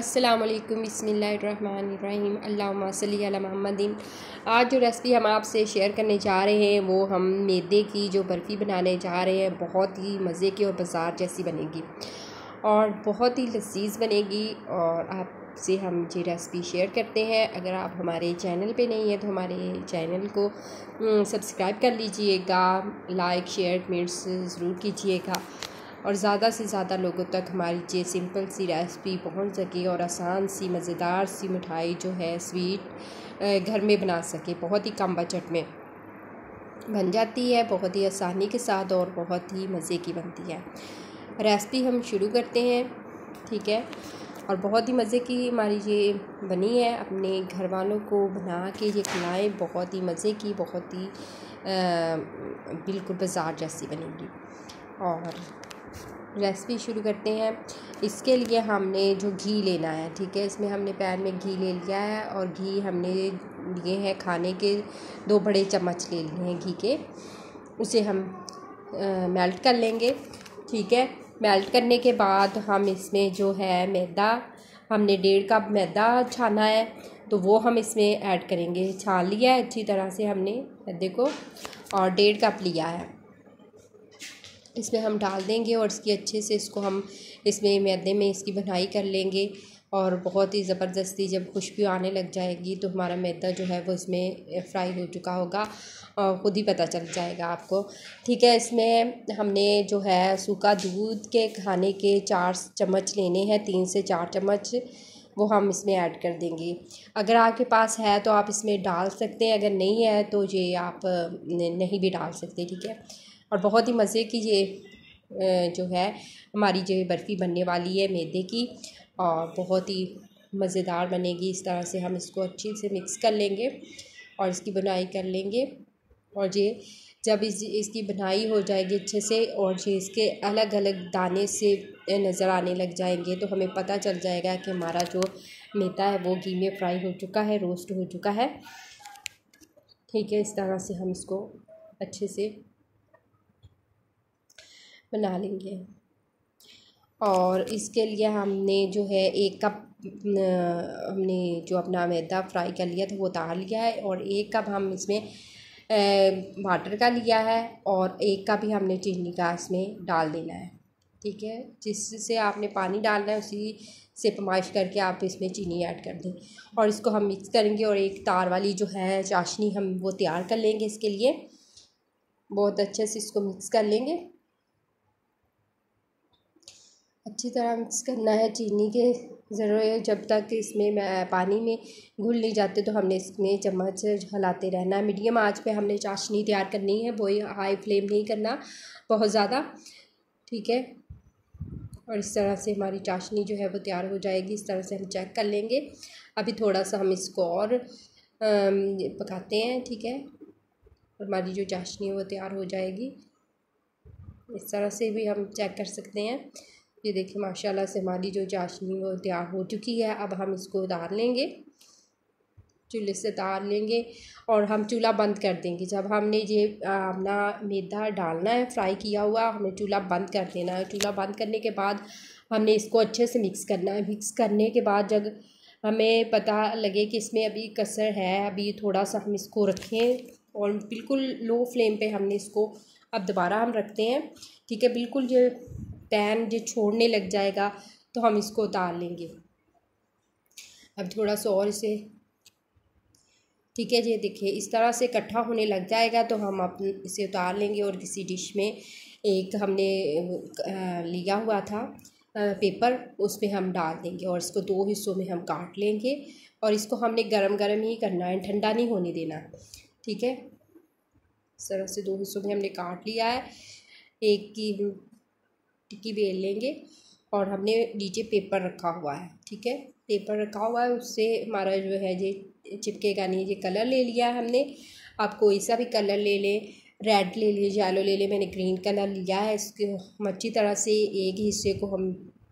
अस्सलामुअलैकुम बिस्मिल्लाहिर्रहमानिर्रहीम अल्लाहुम्मा सल्ली अला मुहम्मदिन। आज जो रेसिपी हम आपसे शेयर करने जा रहे हैं वो हम मैदे की जो बर्फ़ी बनाने जा रहे हैं। बहुत ही मज़े की और बाज़ार जैसी बनेगी और बहुत ही लज़ीज़ बनेगी और आपसे हम ये रेसिपी शेयर करते हैं। अगर आप हमारे चैनल पे नहीं हैं तो हमारे चैनल को सब्सक्राइब कर लीजिएगा, लाइक शेयर कमेंट्स ज़रूर कीजिएगा और ज़्यादा से ज़्यादा लोगों तक हमारी ये सिंपल सी रेसिपी पहुंच सके और आसान सी मज़ेदार सी मिठाई जो है स्वीट घर में बना सके। बहुत ही कम बजट में बन जाती है, बहुत ही आसानी के साथ और बहुत ही मज़े की बनती है। रेसिपी हम शुरू करते हैं, ठीक है। और बहुत ही मज़े की हमारी ये बनी है। अपने घर वालों को बना के ये खिलाएं, बहुत ही मज़े की, बहुत ही बिल्कुल बाज़ार जैसी बनेगी। और रेसिपी शुरू करते हैं। इसके लिए हमने जो घी लेना है, ठीक है, इसमें हमने पैन में घी ले लिया है और घी हमने लिए हैं खाने के 2 बड़े चम्मच ले लिए हैं घी के। उसे हम मेल्ट कर लेंगे, ठीक है। मेल्ट करने के बाद हम इसमें जो है मैदा, हमने 1.5 कप मैदा छाना है तो वो हम इसमें ऐड करेंगे। छान लिया है अच्छी तरह से हमने मैदे को और 1.5 कप लिया है, इसमें हम डाल देंगे और इसकी अच्छे से इसको हम इसमें मैदे में इसकी भुनाई कर लेंगे। और बहुत ही ज़बरदस्ती जब खुशबू आने लग जाएगी तो हमारा मैदा जो है वो इसमें फ्राई हो चुका होगा और ख़ुद ही पता चल जाएगा आपको, ठीक है। इसमें हमने जो है सूखा दूध के खाने के 4 चम्मच लेने हैं, 3 से 4 चम्मच वो हम इसमें ऐड कर देंगे। अगर आपके पास है तो आप इसमें डाल सकते हैं, अगर नहीं है तो ये आप नहीं भी डाल सकते, ठीक है। और बहुत ही मज़े की ये जो है हमारी जो बर्फ़ी बनने वाली है मैदे की और बहुत ही मज़ेदार बनेगी। इस तरह से हम इसको अच्छी से मिक्स कर लेंगे और इसकी बुनाई कर लेंगे। और ये जब इसकी बुनाई हो जाएगी अच्छे से और ये इसके अलग अलग दाने से नज़र आने लग जाएंगे तो हमें पता चल जाएगा कि हमारा जो मैदा है वो घी में फ्राई हो चुका है, रोस्ट हो चुका है, ठीक है। इस तरह से हम इसको अच्छे से बना लेंगे। और इसके लिए हमने जो है 1 कप हमने जो अपना मैदा फ्राई कर लिया था वो उतार लिया है और 1 कप हम इसमें वाटर का लिया है और 1 कप ही हमने चीनी का इसमें डाल देना है, ठीक है। जिससे आपने पानी डालना है उसी से पैमाइश करके आप इसमें चीनी ऐड कर दें और इसको हम मिक्स करेंगे। और एक तार वाली जो है चाशनी हम वो तैयार कर लेंगे। इसके लिए बहुत अच्छे से इसको मिक्स कर लेंगे, अच्छी तरह मिक्स करना है। चीनी के ज़रूरत जब तक इसमें पानी में घुल नहीं जाते तो हमने इसमें चम्मच हिलाते रहना है। मीडियम आंच पे हमने चाशनी तैयार करनी है, वो हाई फ्लेम नहीं करना बहुत ज़्यादा, ठीक है। और इस तरह से हमारी चाशनी जो है वो तैयार हो जाएगी। इस तरह से हम चेक कर लेंगे। अभी थोड़ा सा हम इसको और पकाते हैं, ठीक है। और हमारी जो चाशनी है वो तैयार हो जाएगी। इस तरह से भी हम चेक कर सकते हैं। ये देखिए माशाल्लाह से हमारी जो चाशनी वो तैयार हो चुकी है। अब हम इसको उतार लेंगे, चूल्हे से उतार लेंगे और हम चूल्हा बंद कर देंगे। जब हमने ये अपना मैदा डालना है फ्राई किया हुआ, हमें चूल्हा बंद कर देना है। चूल्हा बंद करने के बाद हमने इसको अच्छे से मिक्स करना है। मिक्स करने के बाद जब हमें पता लगे कि इसमें अभी कसर है, अभी थोड़ा सा हम इसको रखें और बिल्कुल लो फ्लेम पे हमने इसको अब दोबारा हम रखते हैं, ठीक है। बिल्कुल ये पैन जो छोड़ने लग जाएगा तो हम इसको उतार लेंगे। अब थोड़ा सा और इसे, ठीक है। ये देखिए इस तरह से इकट्ठा होने लग जाएगा तो हम अपने इसे उतार लेंगे और किसी डिश में एक हमने लिया हुआ था पेपर, उसमें हम डाल देंगे और इसको 2 हिस्सों में हम काट लेंगे। और इसको हमने गरम गरम ही करना है, ठंडा नहीं होने देना, ठीक है। इस तरह से 2 हिस्सों में हमने काट लिया है। एक की टिक्की बेल लेंगे और हमने नीचे पेपर रखा हुआ है, ठीक है। पेपर रखा हुआ है, उससे हमारा जो है ये चिपकेगा नहीं। ये कलर ले लिया है हमने, आप कोई सा भी कलर ले लें, रेड ले लिए, येलो ले लें, मैंने ग्रीन कलर लिया है। इसके हम अच्छी तरह से एक ही हिस्से को हम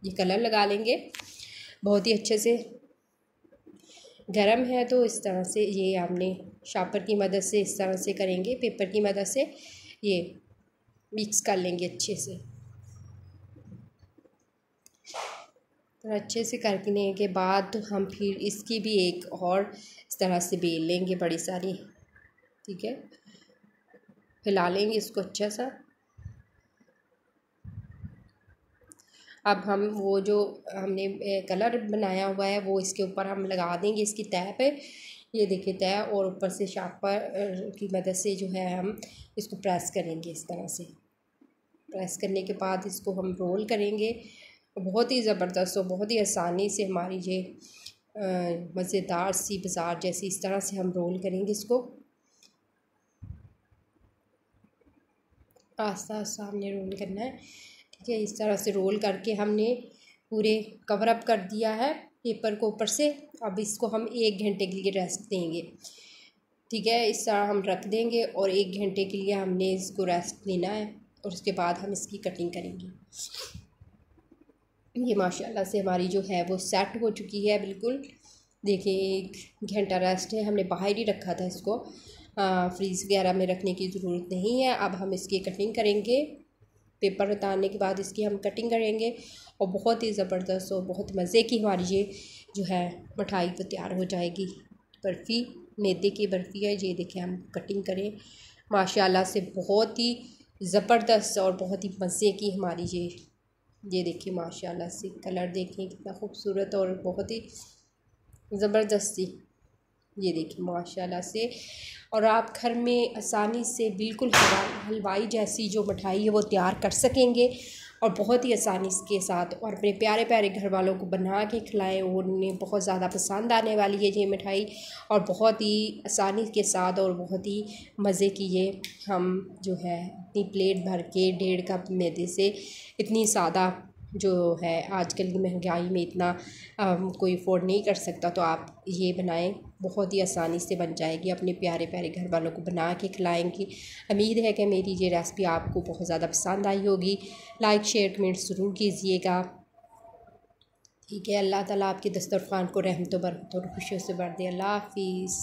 ये कलर लगा लेंगे बहुत ही अच्छे से। गरम है तो इस तरह से ये हमने शापर की मदद से इस तरह से करेंगे, पेपर की मदद से ये मिक्स कर लेंगे अच्छे से। और अच्छे से करने के बाद तो हम फिर इसकी भी एक और इस तरह से बेल लेंगे बड़ी सारी। ठीक है, फैला लेंगे इसको अच्छा सा। अब हम वो जो हमने कलर बनाया हुआ है वो इसके ऊपर हम लगा देंगे, इसकी तह पे। ये देखिए तह, और ऊपर से शार्पर की मदद से जो है हम इसको प्रेस करेंगे इस तरह से। प्रेस करने के बाद इसको हम रोल करेंगे। बहुत ही ज़बरदस्त और बहुत ही आसानी से हमारी ये मज़ेदार सी बाज़ार जैसी इस तरह से हम रोल करेंगे इसको। आस्ता आस्ता हमने रोल करना है। ठीक है, इस तरह से रोल करके हमने पूरे कवर अप कर दिया है पेपर को ऊपर से। अब इसको हम 1 घंटे के लिए रेस्ट देंगे। ठीक है, इस तरह हम रख देंगे और 1 घंटे के लिए हमने इसको रेस्ट देना है, और उसके बाद हम इसकी कटिंग करेंगे। ये माशाल्लाह से हमारी जो है वो सेट हो चुकी है बिल्कुल। देखिए 1 घंटा रेस्ट है, हमने बाहर ही रखा था इसको, फ्रीज़ वगैरह में रखने की ज़रूरत नहीं है। अब हम इसकी कटिंग करेंगे। पेपर उतारने के बाद इसकी हम कटिंग करेंगे, और बहुत ही ज़बरदस्त और बहुत मज़े की हमारी ये जो है मिठाई तो तैयार हो जाएगी। बर्फ़ी, मैदे की बर्फ़ी है। ये देखिए हम कटिंग करें, माशाल्लाह से बहुत ही ज़बरदस्त और बहुत ही मज़े की हमारी ये देखिए माशाल्लाह से कलर देखें कितना खूबसूरत और बहुत ही ज़बरदस्ती। ये देखिए माशाल्लाह से। और आप घर में आसानी से बिल्कुल हलवाई जैसी जो मिठाई है वो तैयार कर सकेंगे, और बहुत ही आसानी के साथ, और अपने प्यारे प्यारे घर वालों को बना के खिलाएं। उन्हें बहुत ज़्यादा पसंद आने वाली है ये मिठाई, और बहुत ही आसानी के साथ और बहुत ही मज़े की ये हम जो है इतनी प्लेट भर के 1.5 कप मैदे से, इतनी सादा जो है आजकल की महंगाई में इतना कोई अफोर्ड नहीं कर सकता, तो आप ये बनाएं, बहुत ही आसानी से बन जाएगी। अपने प्यारे प्यारे घर वालों को बना के खिलाएंगी। उम्मीद है कि मेरी ये रेसिपी आपको बहुत ज़्यादा पसंद आई होगी। लाइक शेयर कमेंट ज़रूर कीजिएगा। ठीक है, अल्लाह ताला आपके दस्तरखान को रहमतों बरकतों और खुशियों से भर दे। अल्लाह हाफिज़।